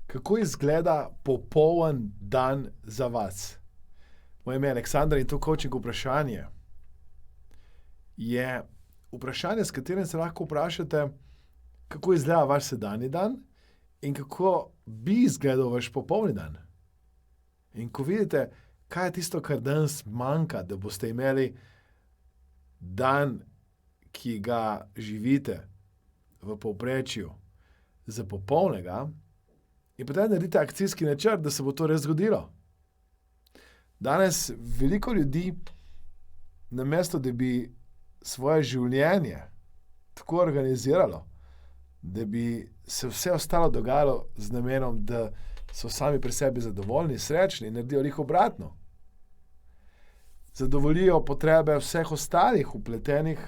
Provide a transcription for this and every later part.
Kako izgleda popoln dan za vas? Moje ime je Aleksandar in to coaching vprašanje je vprašanje, s katerim se lahko vprašate, kako izgleda vaš sedanji dan in kako bi izgledal vaš popolni dan. In ko vidite, kaj je tisto, kar danes manjka, da boste imeli dan, ki ga živite v povprečju za popolnega, in potem naredite akcijski načrt, da se bo to res zgodilo. Danes veliko ljudi, namesto da bi svoje življenje tako organiziralo, da bi se vse ostalo dogajalo z namenom, da so sami pri sebi zadovoljni, srečni, naredijo ravno obratno. Zadovoljijo potrebe vseh ostalih vpletenih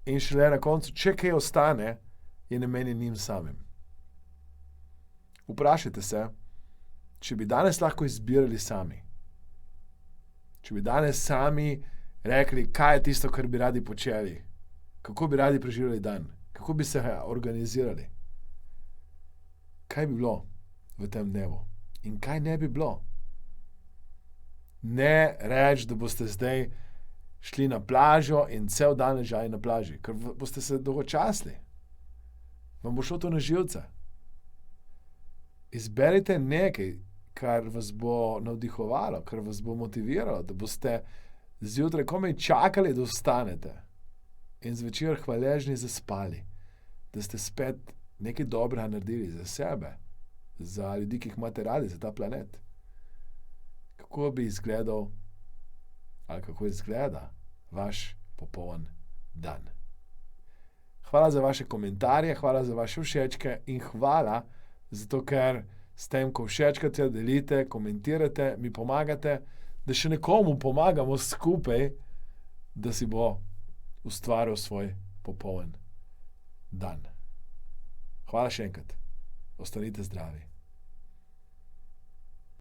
in šele na koncu, če kaj ostane, je namenjen njim samim. Vprašajte se, če bi danes lahko izbirali sami. Če bi danes sami rekli, kaj je tisto, kar bi radi počeli, kako bi radi preživljali dan, kako bi se organizirali. Kaj bi bilo v tem dnevu in kaj ne bi bilo. Ne reči, da boste zdaj šli na plažo in cel dan ležali na plaži, ker boste se dolgočasili. Vam bo šlo to na živce. Izberite nekaj, kar vas bo navdihovalo, kar vas bo motiviralo, da boste zjutraj komaj čakali, da vstanete in zvečer hvaležni zaspali, da ste spet nekaj dobrega naredili za sebe, za ljudi, ki jih imate radi, za ta planet. Kako bi izgledal ali kako izgleda vaš popoln dan? Hvala za vaše komentarje, hvala za vaše všečke in hvala zato, ker s tem, ko všečkate, delite, komentirate, mi pomagate, da še nekomu pomagamo skupaj, da si bo ustvaril svoj popoln dan. Hvala še enkrat. Ostanite zdravi.